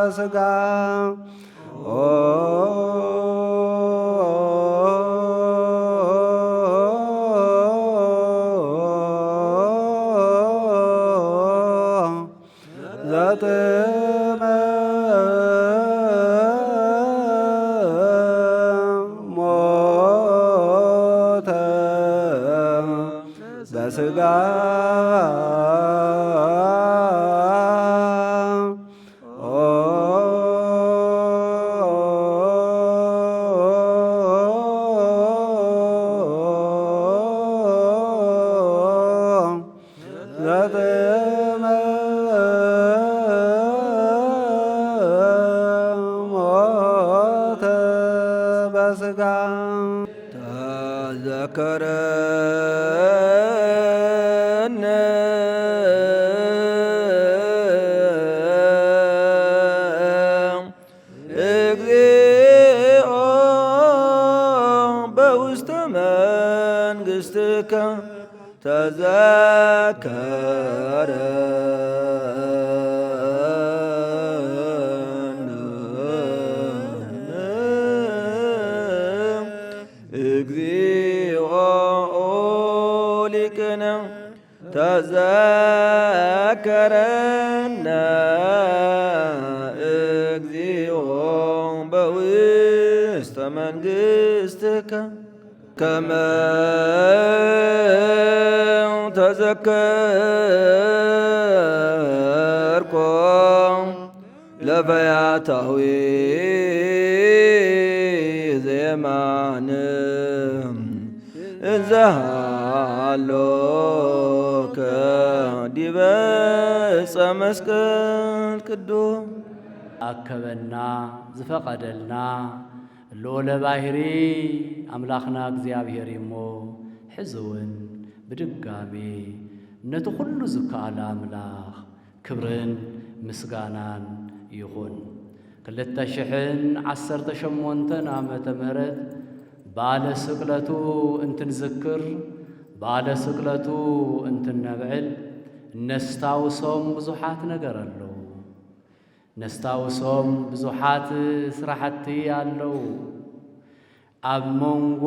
በስጋ ዘጥመ ሞተ በስጋ በስጋ ተዘከረነ እግዚኦ በውስተ መንግሥትከ ተዘከረ እግዚኦ ሊቅነ ተዘከረነ እግዚኦ በውስተ መንግሥትከ ከመ ተዘከርኮ ለፈያታዊ ዘየማን እንዘሃሎከ ዲበ ዕፀ መስቀል ቅዱስ አከበና ዝፈቀደልና ልዑለ ባሕሪ አምላኽና እግዚአብሔር እሞ ሕዝውን ብድጋሜ ነቲ ኩሉ ዝከኣለ አምላኽ ክብርን ምስጋናን ይኹን። 2018 ዓመተ ምህረት በዓለ ስቅለቱ እንትንዝክር በዓለ ስቅለቱ እንትነብዕል ነስታውሶም ብዙሓት ነገር ኣለዉ። ነስታውሶም ብዙሓት ስራሕቲ ኣለዉ። ኣብ መንጎ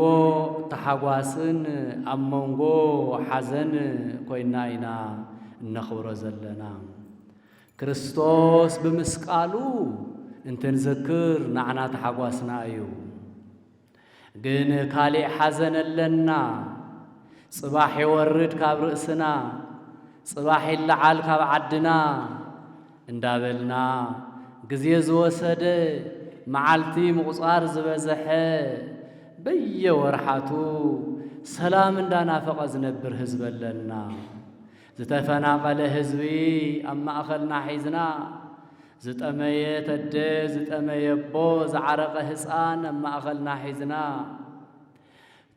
ተሓጓስን ኣብ መንጎ ሓዘን ኮይና ኢና እነኽብሮ ዘለና። ክርስቶስ ብምስቃሉ እንትንዝክር ንዓና ተሓጓስና እዩ። ግን ካሊእ ሓዘን ኣለና። ጽባሕ ይወርድ ካብ ርእስና፣ ጽባሕ ይለዓል ካብ ዓድና እንዳበልና ግዜ ዝወሰደ መዓልቲ ምቁፃር ዝበዘሐ በየወርሓቱ ሰላም እንዳናፈቐ ዝነብር ህዝቢ ኣለና። ዝተፈናቐለ ህዝቢ ኣብ ማእኸልና ሒዝና፣ ዝጠመየ ተደ ዝጠመየ ቦ ዝዓረቐ ህፃን ኣብ ማእኸልና ሒዝና፣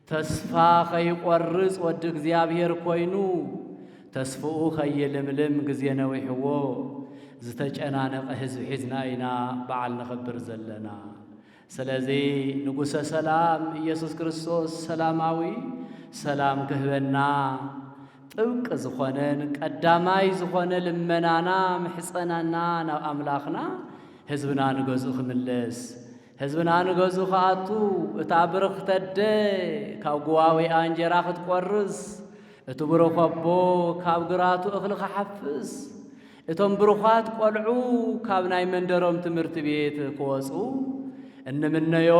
ተስፋ ኸይቖርጽ ወዲ እግዚኣብሔር ኮይኑ ተስፍኡ ኸይልምልም ግዜ ነዊሕዎ ዝተጨናነቐ ህዝቢ ሒዝና ኢና በዓል ንኽብር ዘለና። ስለዚ ንጉሰ ሰላም ኢየሱስ ክርስቶስ ሰላማዊ ሰላም ክህበና ጥብቂ ዝኾነን ቀዳማይ ዝኾነ ልመናና ምሕፀናና ናብ ኣምላኽና ህዝብና ንገዝኡ ክምለስ፣ ህዝብና ንገዝኡ ክኣቱ እታ ብርኽ ተደ ካብ ጉዋዊኣ እንጀራ ክትቈርስ፣ እቲ ብሩኽ ኣቦ ካብ ግራቱ እኽሊ ክሓፍስ፣ እቶም ብሩኻት ቈልዑ ካብ ናይ መንደሮም ትምህርቲ ቤት ክወፁ እንምነዮ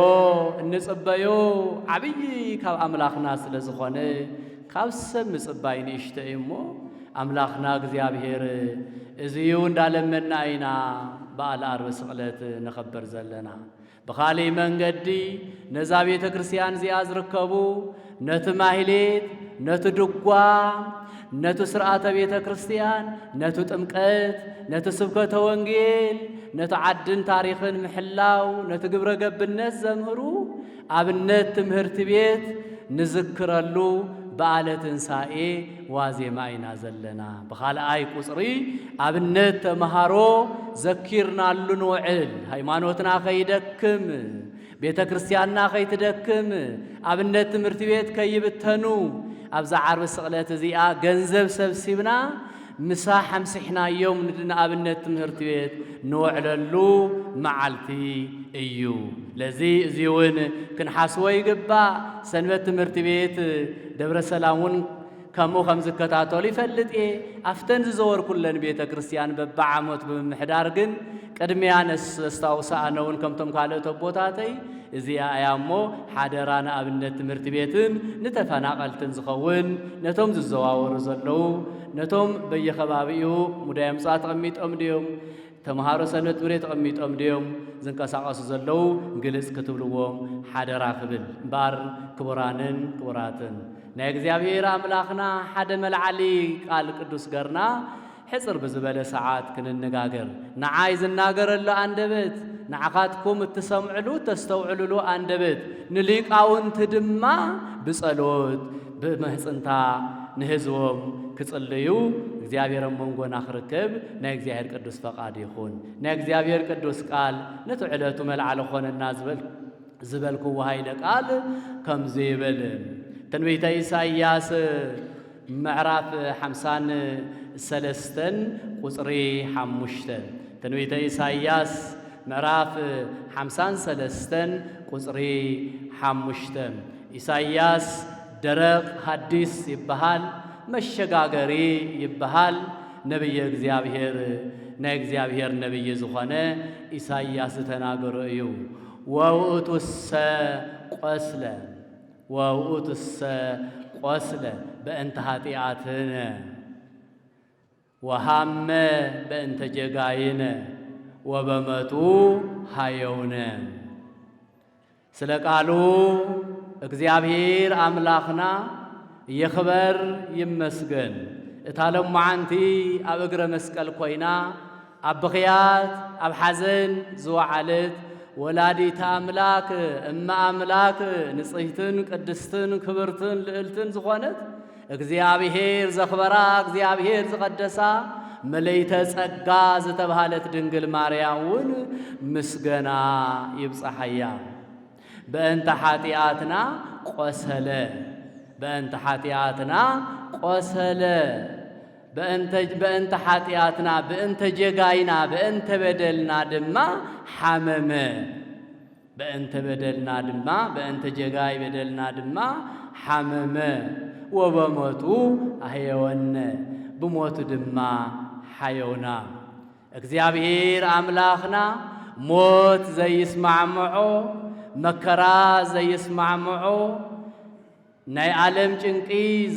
እንጽበዮ ዓብዪ ካብ ኣምላኽና ስለ ዝኾነ ካብ ሰብ ምጽባይ ንእሽተ እሞ ኣምላኽና እግዚኣብሔር እዚዩ እንዳለመና ኢና በዓል ዓርቢ ስቕለት ንኸብር ዘለና። ብኻሊእ መንገዲ ነዛ ቤተ ክርስቲያን እዚኣ ዝርከቡ ነቲ ማህሌት ነቲ ድጓ ነቲ ስርዓተ ቤተ ክርስቲያን ነቲ ጥምቀት ነቲ ስብከተ ወንጌል ነቲ ዓድን ታሪኽን ምሕላው ነቲ ግብረ ገብነት ዘምህሩ ኣብነት ትምህርቲ ቤት ንዝክረሉ በዓለ ትንሣኤ ዋዜማ ኢና ዘለና። ብኻልኣይ ቁፅሪ ኣብነት ተመሃሮ ዘኪርናሉ ንውዕል ሃይማኖትና ኸይደክም ቤተ ክርስቲያንና ኸይትደክም ኣብነት ትምህርቲ ቤት ከይብተኑ ኣብዛ ዓርቢ ስቕለት እዚኣ ገንዘብ ሰብሲብና مساح حمسحنا يوم ንኣብነት ትምህርቲ ቤት ንውዕለሉ መዓልቲ እዩ ለዚ እዚውን ክንሓስቦ ይግባእ ሰንበት ትምህርቲ ቤት ደብረ ሰላሙን ከምኡ ከም ዝከታተሉ ይፈልጥ ኣፍተን ዝዘወርኩለን ቤተ ክርስቲያን በብዓመት ብምሕዳር ግን ቅድሚያ ነስታውሳነውን ከምቶም ካልኦት ቦታተይ እዚኣ እያሞ ሓደራ ንኣብነት ትምህርቲ ቤትን ንተፈናቐልትን ዝኸውን ነቶም ዝዘዋወሩ ዘለዉ ነቶም በየኸባቢኡ ሙዳየ ምጽዋት ተቐሚጦም ድዮም ተምሃሮ ሰንበት ትምህርቲ ተቐሚጦም ድዮም ዝንቀሳቐሱ ዘለዉ ግልጽ ክትብልዎም ሓደራ ክብል እምበር ክቡራንን ክቡራትን ናይ እግዚአብሔር አምላኽና ሓደ መልዓሊ ቃል ቅዱስ ገርና ሕጽር ብዝበለ ሰዓት ክንነጋገር ንዓይ ዝናገረሉ አንደበት ንዓኻትኩም እትሰምዕሉ ተስተውዕሉሉ አንደበት ንሊቃውንቲ ድማ ብጸሎት ብመህጽንታ ንህዝቦም ክጽልዩ እግዚአብሔር መንጎና ክርከብ ናይ እግዚአብሔር ቅዱስ ፈቃድ ይኹን ናይ እግዚአብሔር ቅዱስ ቃል ነትዕለቱ መልዓሊ ኾነና ዝበልኩ ኃይለ ቃል ከምዚ ይበል ትንቢተ ኢሳይያስ ምዕራፍ 53 ቁጽሪ 5 ትንቢተ ኢሳይያስ ምዕራፍ 53 ቁጽሪ 5 ኢሳይያስ ደረቅ ሐዲስ ይበሃል መሸጋገሪ ይበሃል ነብየ እግዚአብሔር ናይ እግዚአብሔር ነብይ ዝኾነ ኢሳይያስ ተናገረ እዩ ወውእቱሰ ቆስለ ወውእቱሰ ቆስለ በእንተ ኃጢአትነ ወሃመ በእንተ ጀጋይነ ወበመቱ ሃየውነ ስለ ቃሉ እግዚአብሔር አምላኽና ይኽበር ይመስገን እታለም ማዓንቲ ኣብ እግረ መስቀል ኮይና ኣብ ብኽያት ኣብ ሓዘን ዝወዓለት ወላዲተ አምላክ እማ አምላክ ንጽሕትን ቅድስትን ክብርትን ልዕልትን ዝኾነት እግዚአብሔር ዘኽበራ እግዚአብሔር ዝቐደሳ መለይተ ጸጋ ዝተባሃለት ድንግል ማርያምን ምስገና ይብጽሐያ በእንተ ኃጢአትና ቆሰለ በእንተ ኃጢአትና ቆሰለ በእንተ ኃጢአትና በእንተ ጀጋይና በእንተ በደልና ድማ ሓመመ በእንተ በደልና ድማ በእንተ ጀጋይ በደልና ድማ ሓመመ ወበሞቱ አህየወነ ብሞቱ ድማ ሓየውና እግዚአብሔር አምላኽና ሞት ዘይስማዕምዖ መከራ ዘይስማዕምዖ ናይ ዓለም ጭንቂ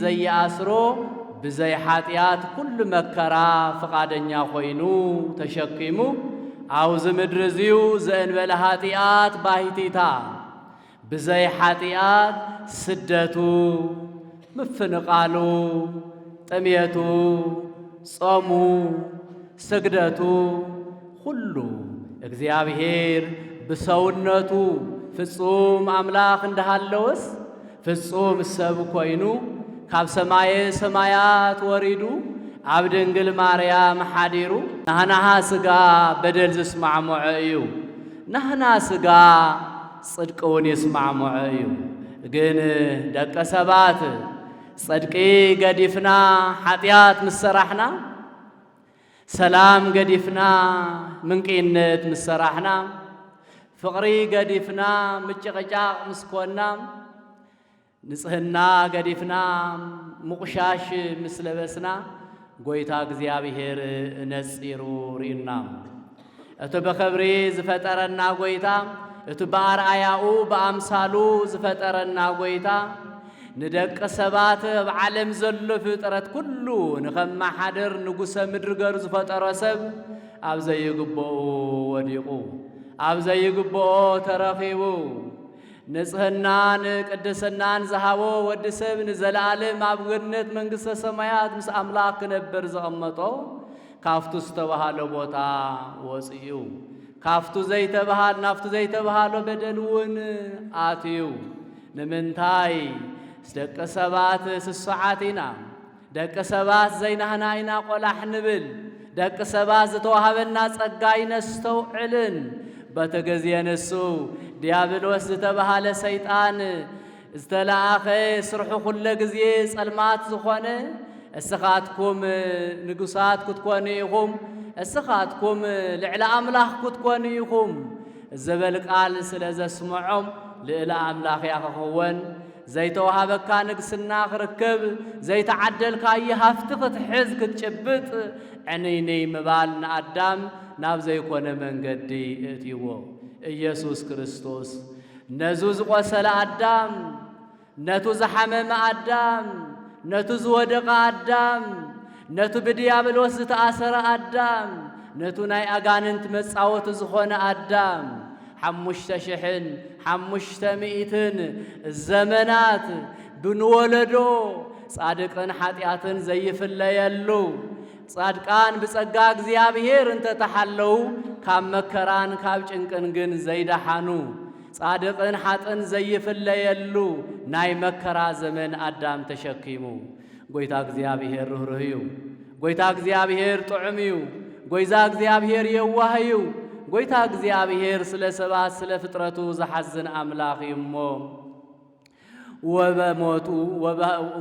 ዘይአስሮ ብዘይ ኃጢአት ኩሉ መከራ ፈቃደኛ ኮይኑ ተሸኪሙ አውዝ ምድር እዚዩ ዘእንበለ ኃጢአት ባሕቲታ ብዘይ ኃጢአት ስደቱ ምፍንቃሉ ጥምየቱ ጾሙ ስግደቱ ሁሉ እግዚአብሔር ብሰውነቱ ፍጹም አምላኽ እንዳሃለወስ ፍጹም ሰብ ኮይኑ ካብ ሰማየ ሰማያት ወሪዱ ኣብ ድንግል ማርያም ሓዲሩ ናህናሃ ስጋ በደል ዝስማዕምዖ እዩ ናህና ስጋ ጽድቅውን ይስማዕምዖ እዩ ግን ደቀ ሰባት ጽድቂ ገዲፍና ኃጢአት ምሰራሕና ሰላም ገዲፍና ምንቂነት ምሰራሕና ፍቕሪ ገዲፍና ምጭቕጫቕ ምስኮና ንጽህና ገዲፍና ሙቕሻሽ ምስለበስና ጎይታ እግዚአብሔር ነጺሩ ሪና እቱ በኸብሪ ዝፈጠረና ጎይታ እቱ በአርአያኡ በአምሳሉ ዝፈጠረና ጎይታ ንደቀ ሰባት ብዓለም ዘሎ ፍጥረት ኩሉ ንኸማሓድር ንጉሰ ምድሪ ገሩ ዝፈጠሮ ሰብ ኣብ ዘይግብኦ ወዲቑ ኣብ ዘይግብኦ ተረኺቡ ንጽህናን ቅድስናን ዝሃቦ ወዲ ሰብ ንዘለዓለም ኣብ ገነት መንግሥተ ሰማያት ምስ ኣምላኽ ክነብር ዘቐመጦ ካፍቱ ዝተባሃለ ቦታ ወፅዩ ካፍቱ ዘይተባሃል ናፍቱ ዘይተባሃሎ በደልውን ኣትዩ ንምንታይ ደቀ ሰባት ስሱዓት ኢና ደቀ ሰባት ዘይናህና ኢና ቆላሕ ንብል ደቀ ሰባት ዝተዋሃበና ጸጋ ይነስተውዕልን በተገዝየ ንሱ ዲያብሎስ ዝተባሃለ ሰይጣን ዝተለኣኸ ስርሑ ኩለ ጊዜ ጸልማት ዝኾነ እስኻትኩም ንጉሳት ክትኮኑ ኢኹም እስኻትኩም ልዕሊ ኣምላኽ ክትኮኑ ኢኹም ዘበል ቃል ስለ ዘስምዖም ልዕሊ ኣምላኽ እያ ክኸውን ዘይተዋሃበካ ንግስና ክርከብ ዘይተዓደልካዮ ሃፍቲ ክትሕዝ ክትጭብጥ ዕነይነይ ምባል ንኣዳም ናብ ዘይኮነ መንገዲ እትይዎ ኢየሱስ ክርስቶስ ነዙ ዝቆሰለ ኣዳም ነቱ ዝሓመመ ኣዳም ነቱ ዝወደቐ ኣዳም ነቱ ብዲያብሎስ ዝተኣሰረ ኣዳም ነቱ ናይ ኣጋንንት መጻወቲ ዝኾነ ኣዳም 5500 ዘመናት ብንወለዶ ጻድቅን ኃጢአትን ዘይፍለየሉ ጻድቃን ብጸጋ እግዚአብሔር እንተተሓለው ካብ መከራን ካብ ጭንቅን ግን ዘይዳሓኑ ጻድቅን ኃጥን ዘይፍለየሉ ናይ መከራ ዘመን ኣዳም ተሸኪሙ ጎይታ እግዚአብሔር ርህሩህ እዩ ጎይታ እግዚአብሔር ጥዑም እዩ ጎይታ እግዚአብሔር የዋህ እዩ ጎይታ እግዚአብሔር ስለ ሰባት ስለ ፍጥረቱ ዝሐዝን አምላኽ እሞ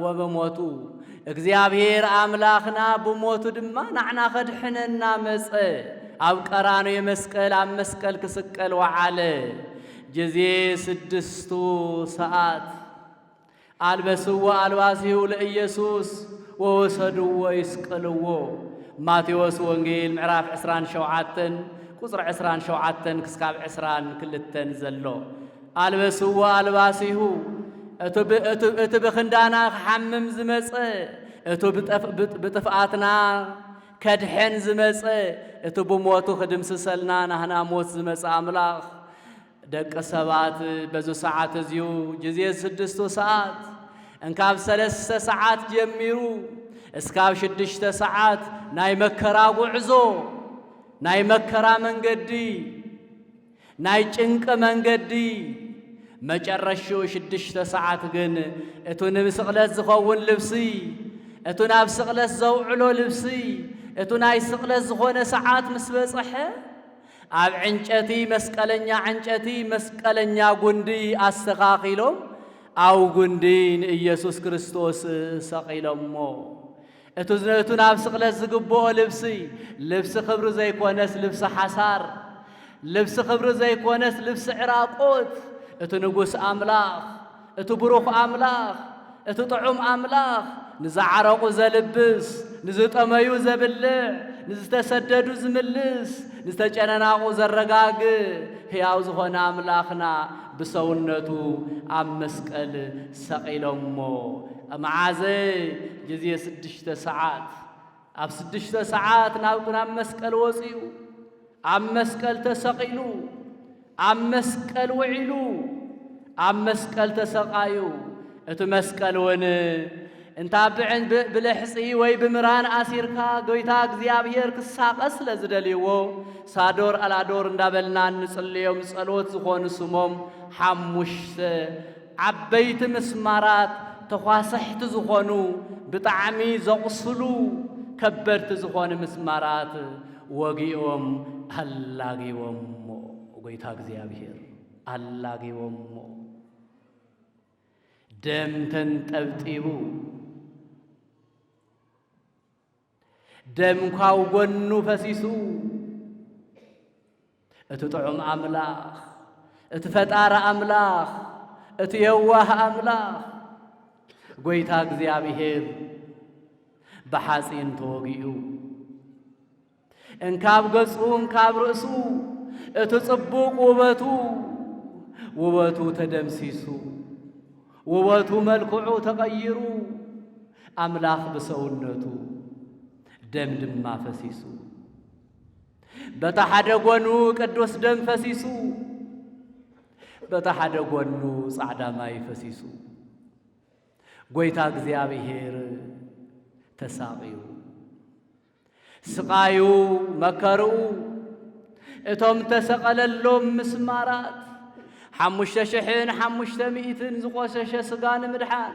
ወበሞቱ እግዚአብሔር አምላኽና ብሞቱ ድማ ናዕና ኸድሕነና መጸ ኣብ ቀራንዮ መስቀል ኣብ መስቀል ክስቀል ወዓለ ጊዜ 6 ሰዓት አልበስዎ አልባሲሁ ለኢየሱስ ወወሰድዎ ይስቀልዎ ማቴዎስ ወንጌል ምዕራፍ 27 ቁጥር 27 ክስካብ 22 ዘሎ አልበስዎ አልባሲሁ እቱ ብኽንዳና ክሓምም ዝመጸ እቱ ብጥፍኣትና ከድሕን ዝመጸ እቱ ብሞቱ ክድምስሰልና ናህና ሞት ዝመጸ ኣምላኽ ደቂ ሰባት በዚ ሰዓት እዚዩ ጊዜ 6 ሰዓት እንካብ 3 ሰዓት ጀሚሩ እስካብ 6 ሰዓት ናይ መከራ ጉዕዞ ናይ መከራ መንገዲ ናይ ጭንቅ መንገዲ መጨረሻው 6 ሰዓት ግን እቱ ንስቕለት ዝኸውን ልብሲ እቱ ናብ ስቕለት ዘውዕሎ ልብሲ እቱ ናይ ስቕለት ዝኾነ ሰዓት ምስ በጽሐ ኣብ ዕንጨቲ መስቀለኛ ዕንጨቲ መስቀለኛ ጉንዲ ኣስተኻኺሎም ኣብ ጉንዲ ንኢየሱስ ክርስቶስ ሰቒሎሞ እቱ ናብ ስቕለት ዝግብኦ ልብሲ ልብሲ ክብሪ ዘይኮነስ ልብሲ ሓሳር ልብሲ ክብሪ ዘይኮነስ ልብሲ ዕራቆት እቱ ንጉስ ኣምላኽ እቱ ብሩኽ ኣምላኽ እቱ ጥዑም ኣምላኽ ንዝዓረቁ ዘልብስ ንዝጠመዩ ዘብልዕ ንዝተሰደዱ ዝምልስ ንዝተጨነናቑ ዘረጋግ ሕያው ዝኾነ ኣምላኽና ብሰውነቱ ኣብ መስቀል ሰቒሎሞ መዓዘ ጊዜ 6 ሰዓት ኣብ 6 ሰዓት ናብ መስቀል ወፂኡ ኣብ መስቀል ተሰቒሉ ኣብ መስቀል ውዒሉ ኣብ መስቀል ተሰቃዩ እቲ መስቀል ወን እንታ ብልሕፂ ወይ ብምራን ኣሲርካ ጎይታ እግዚአብሔር ክሳቐስ ስለዝደልይዎ ሳዶር ኣላዶር እንዳበልና ንጽልዮም ጸሎት ዝኾኑ ስሞም 5 ዓበይቲ ምስማራት ተኳሰሕቲ ዝኾኑ ብጣዕሚ ዘቕስሉ ከበድቲ ዝኾኑ ምስማራት ወጊኦም ኣላጊዎሞ ጎይታ እግዚአብሔር ኣላጊዎሞ ደም ተንጠብጢቡ ደም ካብ ጎኑ ፈሲሱ እቲ ጥዑም ኣምላኽ እቲ ፈጣሪ ኣምላኽ እቲ የዋህ ኣምላኽ ጎይታ እግዚአብሔር ብሓጺን ተወጊኡ እንካብ ገጹ እንካብ ርእሱ እቲ ጽቡቕ ውበቱ ተደምሲሱ ውበቱ መልክዑ ተቐይሩ ኣምላኽ ብሰውነቱ ደም ድማ ፈሲሱ በታ ሓደ ጎኑ ቅዱስ ደም ፈሲሱ በታ ሓደ ጎኑ ጻዕዳ ማይ ፈሲሱ ጎይታ እግዚአብሔር ተሳቒዩ ስቃዩ መከርኡ እቶም ተሰቐለሎም ምስማራት 5500 ዝቆሸሸ ስጋ ንምድሓን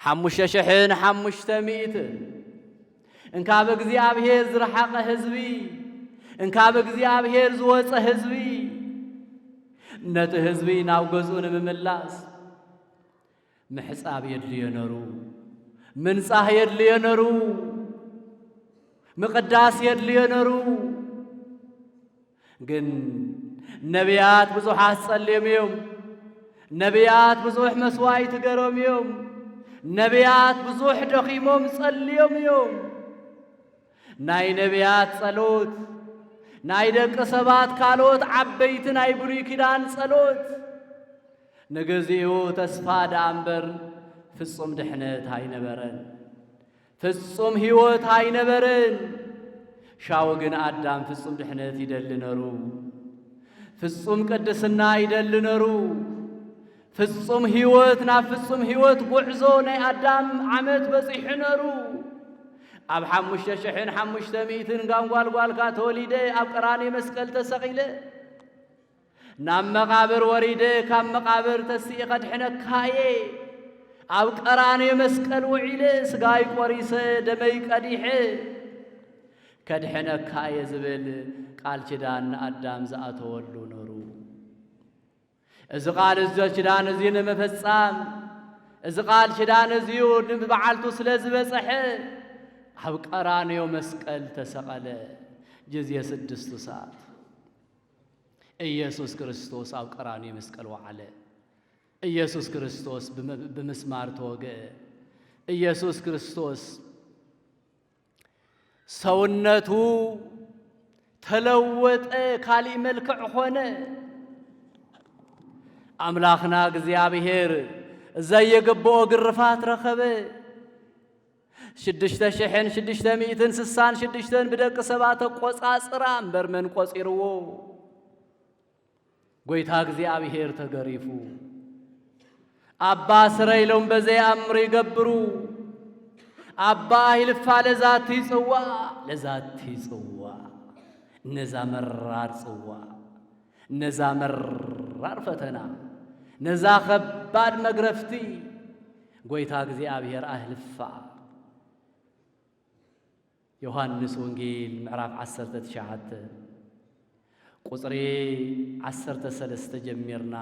5500 እንካብ እግዚአብሔር ዝረሓቐ ህዝቢ እንካብ እግዚአብሔር ዝወፀ ህዝቢ ነቲ ህዝቢ ናብ ገዝኡ ንምምላስ ምሕፃብ የድልዮ ነሩ ምንጻሕ የድልዮ ነይሩ ምቅዳስ የድልዮ ነይሩ ግን ነቢያት ብዙሓት ጸልዮም እዮም ነቢያት ብዙሕ መስዋዕት ገይሮም እዮም ነቢያት ብዙሕ ደኺሞም ጸልዮም እዮም ናይ ነቢያት ጸሎት ናይ ደቂ ሰባት ካልኦት ዓበይቲ ናይ ብሉይ ኪዳን ጸሎት ንግዚኡ ተስፋ ደኣ እምበር ፍጹም ድሕነት ኣይነበረን ፍጹም ሕይወት ኣይነበረን ሻው ግን ኣዳም ፍጹም ድሕነት ይደሊ ነይሩ ፍጹም ቅድስና ይደሊ ነይሩ ፍጹም ሕይወት ናብ ፍጹም ሕይወት ጉዕዞ ናይ ኣዳም ዓመት በፂሑ ነይሩ ኣብ 5500 ጋንጓልጓልካ ተወሊደ ኣብ ቀራንዮ መስቀል ተሰቒለ ናብ መቓብር ወሪደ ካብ መቓብር ተሲኢኸ ድሕነካየ ኣብ ቀራንዮ መስቀል ውዒለ ስጋይ ቆሪሰ ደመይ ቀዲሐ ከድሕነካየ ዝብል ቃል ኪዳን ንኣዳም ዝኣተወሉ ነይሩ እዚ ቃል ኪዳን እዚ ንምፍጻም እዚ ቃል ኪዳን እዚዩ ንበዓልቱ ስለ ዝበፅሐ ኣብ ቀራንዮ መስቀል ተሰቐለ ጊዜ 6 ሰዓት ኢየሱስ ክርስቶስ ኣብ ቀራንዮ መስቀል ወዓለ ኢየሱስ ክርስቶስ ብምስማር ተወግአ ኢየሱስ ክርስቶስ ሰውነቱ ተለወጠ ካሊእ መልክዕ ኾነ ኣምላኽና እግዚኣብሔር ዘየግብኦ ግርፋት ረኸበ 6666 ብደቂ ሰባት ቆጻጽራ እምበር መን ቆጺርዎ ጐይታ እግዚኣብሔር ተገሪፉ ኣባ ስረይሎም በዘይኣምር ይገብሩ ኣባ ይልፋ ለዛቲ ይጽዋ ነዛ መራር ጽዋ ነዛ መራር ፈተና ነዛ ኸባድ መግረፍቲ ጐይታ እግዚኣብሔር ኣህልፋ ዮሐንስ ወንጌል ምዕራፍ 19 ቁጽሪ 13 ጀሚርና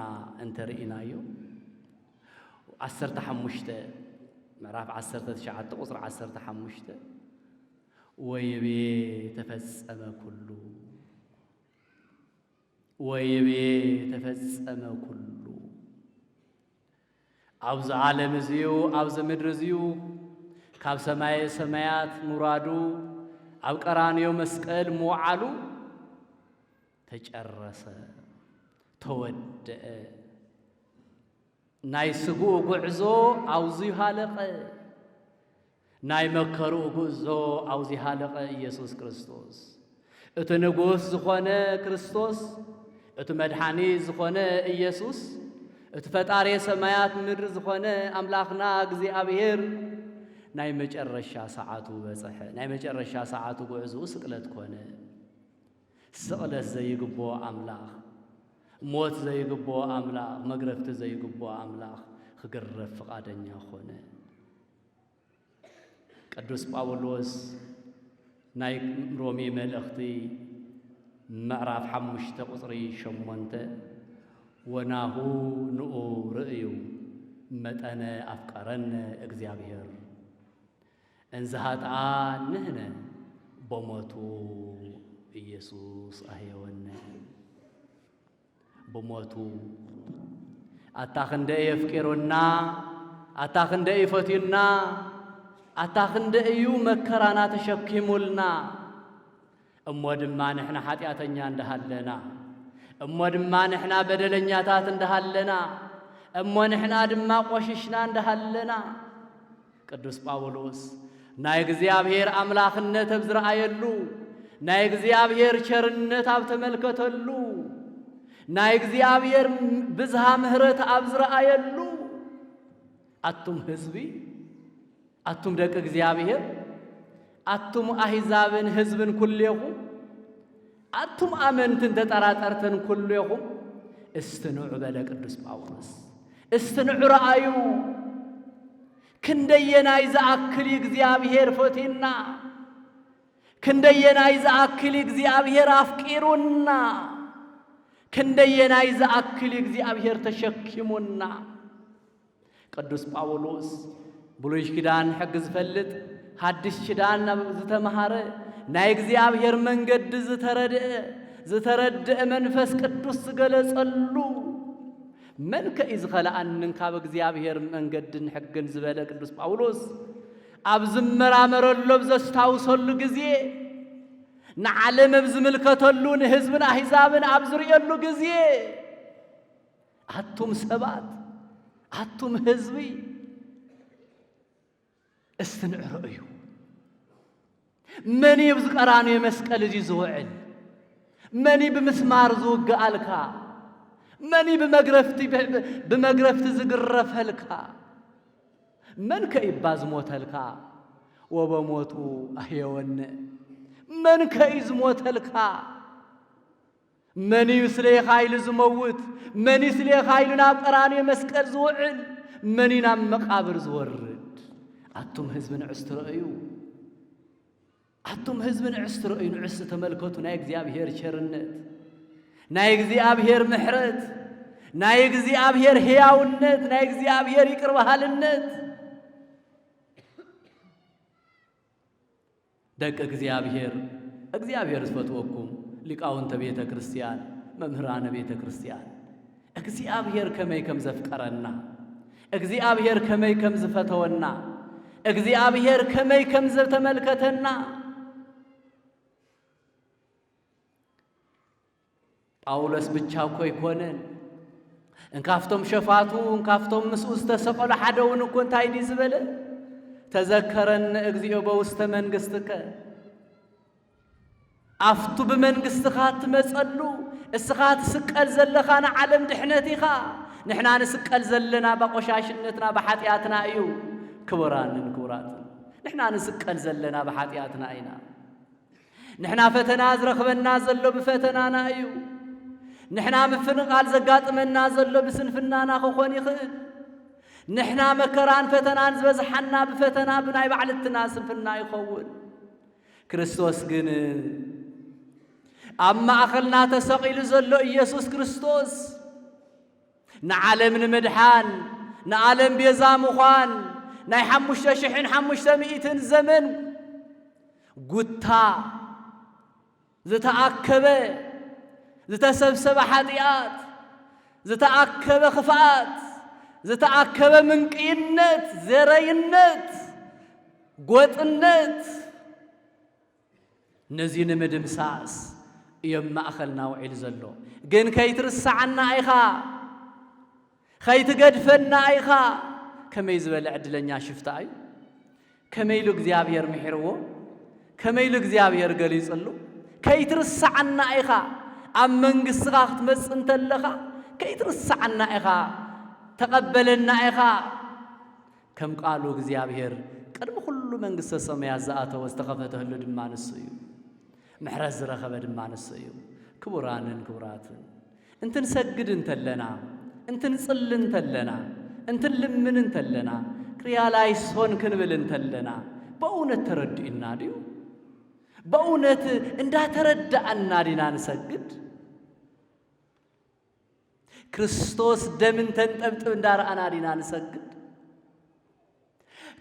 እንተርኢናዮ 15 ምዕራፍ 19 ቁጽሪ 15 ወይቤ ተፈጸመ ኩሉ ወይቤ ተፈጸመ ኩሉ ኣብዚ ዓለም እዚዩ ኣብዚ ምድሪ እዚዩ ካብ ሰማይ ሰማያት ሙራዱ ኣብ ቀራንዮ መስቀል ምውዓሉ ተጨረሰ ተወደአ ናይ ስጉኡ ጉዕዞ ኣውዙ ሃለቐ ናይ መከሩኡ ጉዕዞ ኣውዙ ሃለቐ ኢየሱስ ክርስቶስ እቲ ንጉስ ዝኾነ ክርስቶስ እቲ መድኃኒት ዝኾነ ኢየሱስ እቲ ፈጣሪ ሰማያት ምድሪ ዝኾነ ኣምላኽና እግዚኣብሔር ናይ መጨረሻ ሰዓቱ በጽሐ ናይ መጨረሻ ሰዓቱ ጉዕዞ ስቅለት ኮነ ስቕለት ዘይግብኦ ኣምላኽ ሞት ዘይግብኦ ኣምላኽ መግረፍቲ ዘይግብኦ ኣምላኽ ክግረፍ ፍቓደኛ ኾነ ቅዱስ ጳውሎስ ናይ ሮሜ መልእኽቲ ምዕራፍ 5 ቁጽሪ 8 ወናሁ ንኡ ርእዩ መጠነ ኣፍቀረነ እግዚአብሔር እንዝሃጥኣ ንህነ በሞቱ ኢየሱስ አህየወነ በሞቱ አታኽንደ የፍቂሩና አታኽንደ ይፈቲዩና አታኽንደ እዩ መከራና ተሸኪሙልና እሞ ድማ ንሕና ኃጢአተኛ እንደሃለና እሞ ድማ ንሕና በደለኛታት እንደሃለና እሞ ንሕና ድማ ቆሽሽና እንደሃለና ቅዱስ ጳውሎስ ናይ እግዚአብሔር አምላክነት ኣብ ዝረአየሉ ናይ እግዚአብሔር ቸርነት ኣብ ተመልከተሉ ናይ እግዚአብሔር ብዝሃ ምህረት ኣብ ዝረአየሉ አቱም ህዝቢ አቱም ደቂ እግዚአብሔር አቱም አሕዛብን ህዝብን ኩልየኹም አቱም አመንትን ተጠራጠርተን ኩልየኹም እስትንዑ በለ ቅዱስ ጳውሎስ እስትንዑ ረአዩ ክንደየናይ ዝኣክል እግዚአብሔር ፈቲና ክንደየናይ ዝኣክል እግዚአብሔር አፍቂሩና ክንደየናይ ዝኣክል እግዚአብሔር ተሸኪሙና ቅዱስ ጳውሎስ ብሉይ ኪዳን ሕግ ዝፈልጥ ሓድሽ ኪዳን ዝተመሃረ ናይ እግዚአብሔር መንገዲ ዝተረድአ መንፈስ ቅዱስ ዝገለጸሉ መን ከኢ ዝኸለአንን ካብ እግዚአብሔር መንገድን ሕግን ዝበለ ቅዱስ ጳውሎስ ኣብ ዝመራመረሉ ዘስታውሰሉ ጊዜ ንዓለም ዝምልከተሉ ንህዝብን ኣሕዛብን ኣብ ዝርየሉ ጊዜ ኣቱም ሰባት ኣቱም ህዝቢ استنعر أيو مني بزقرانو يمسقل جي زوعل مني بمسمار زوق ألكا مني بمغرفتي زقرف هلكا من كإباز موت هلكا وبموتو أحيوان من كإز موت هلكا مني يسلي خايل زموت مني يسلي خايل نابقرانو يمسقل زوعل مني نام مقابر زورد أتم حزبنا عسترأيو أتم حزبنا عسترأيو نعس تملكوتو نايك زيابهير شرنت نايك زيابهير محرت نايك زيابهير هياونت نايك زيابهير يقربهالنت دك እግዚአብሔር ስፈትወኩም ሊቃውንተ ቤተ ክርስቲያን መምህራነ ቤተ ክርስቲያን እግዚአብሔር ከመይ ከም ዘፍቀረና እግዚአብሔር ከመይ ከም ዝፈተወና እግዚአብሔር ከመይ ከም ዘተመልከተና ጳውሎስ ብቻ እኮ ይኮነን እንካፍቶም ሸፋቱ እንካፍቶም ምስኡስ ተሰቀሉ ሓደውን እኮ እንታይ ዲ ዝበለ ተዘከረን እግዚኦ በውስተ መንግሥትከ አፍቱ በመንግሥትኻ ትመጸሉ እስኻ ትስቀል ዘለኻ ንዓለም ድሕነቲኻ ንሕና ንስቀል ዘለና በቆሻሽነትና በኃጢአትና እዩ ክቡራንን ክቡራትን ንሕና ንስቀል ዘለና በኃጢአትና ኢና ንሕና ፈተና ዝረኽበና ዘሎ ብፈተናና እዩ ንሕና ምፍንቃል ዘጋጥመና ዘሎ ብስንፍናና ክኾን ይኽእል ንሕና መከራን ፈተናን ዝበዝሓና ብፈተና ብናይ ባዕልትና ስንፍና ይኸውን ክርስቶስ ግን ኣብ ማእኸልና ተሰቂሉ ዘሎ ኢየሱስ ክርስቶስ ንዓለም ንምድሓን ንዓለም ቤዛ ምዃን ናይ 5500 ዘመን ጉታ ዝተኣከበ ዝተሰብሰበ ኃጢአት ዝተኣከበ ክፍኣት ዝተኣከበ ምንቅይነት ዘረይነት ጎጥነት ነዚህ ንምድምሳስ የማእኸልና ውዒል ዘሎ ግን ከይትርስዓና ኢኻ ከይትገድፈና ኢኻ ከመይ ዝበለ ዕድለኛ ሽፍታ እዩ ከመይሉ እግዚአብሔር ምሕርዎ ከመይሉ እግዚአብሔር ገሊጽሉ ከይትርስዓና ኢኻ ኣብ መንግሥትኻ ክትመጽእ እንተለኻ ከይትርስዓና ኢኻ ተቀበለና ኢኻ ከም ቃሉ እግዚአብሔር ቅድሚ ኩሉ መንግሥተ ሰማያት ዝኣተወ ዝተኸፈተሉ ድማ ንሱ እዩ ምሕረት ዝረኸበ ድማ ንሱ እዩ ክቡራንን ክቡራትን እንትንሰግድ እንተለና እንትንጽል እንተለና እንትንልምን እንተለና ክሪያላይሶን ክንብል እንተለና በእውነት ተረድእና ድዩ በእውነት እንዳተረዳእና ዲና ንሰግድ ክርስቶስ ደምን ተንጠብጥብ እንዳርአና ዲና ንሰግድ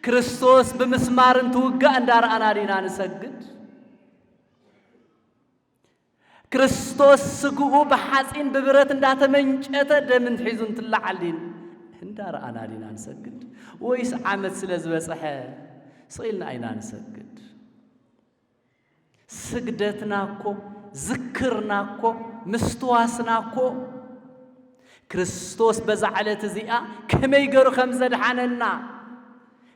ክርስቶስ ብምስማር እንትውጋእ እንዳርአና ዲና ንሰግድ ክርስቶስ ስግኡ በሐጺን በብረት እንዳተመንጨተ ደምን ሒዙ እንትላዓል ዲን እንዳርአና ዲና ንሰግድ ወይስ ዓመት ስለ ዝበጽሐ ስኢልና አይና ንሰግድ ስግደትናኮ ዝክርናኮ ምስትዋስናኮ ክርስቶስ በዛዕለት እዚኣ ከመይ ገሩ ከም ዘድሓነና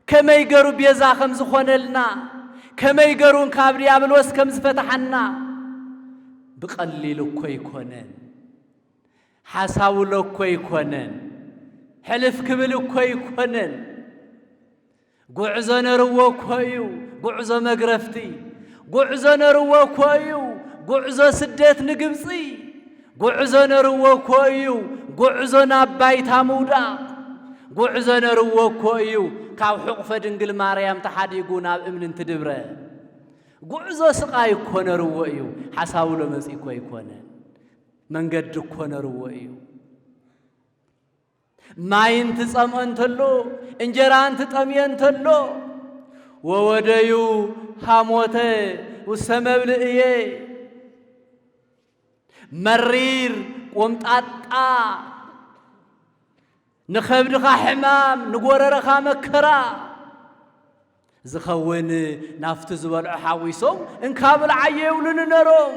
ከመይ ገሩ ቤዛ ከም ዝኾነልና ከመይ ገሩ ካብ ዲያብሎስ ከም ዝፈታሐና ብቀሊል እኮ ይኮነን ሓሳውሎ እኮ ይኮነን ሕልፍ ክብል እኮ ይኮነን ጉዕዞ ነርዎ እኮ እዩ ጉዕዞ መግረፍቲ ጉዕዞ ነርዎ እኮ እዩ ጉዕዞ ስደት ንግብፂ ጉዕዞ ነርዎ እኮ እዩ ጉዕዞ ናብ ባይታ ምውዳቕ ጉዕዞ ነርዎ እኮ እዩ ካብ ሕቑፈ ድንግል ማርያም ተሓዲጉ ናብ እምኒ እንትድብረ ጉዕዞ ስቃይ እኮ ነርዎ እዩ ሓሳውሎ መፂ እኮ ይኮነን መንገዲ እኮ ነርዎ እዩ ማይን ትጸምኦ እንተሎ እንጀራን ትጠምየ እንተሎ ወወደዩ ሃሞተ ውስተ መብልእየ መሪር ቆምጣጣ ንኸብድኻ ሕማም ንጐረረኻ መከራ ዝኸውን ናፍቲ ዝበልዑ ሓዊሶም እንካብልዓየ የብሉን ነሮም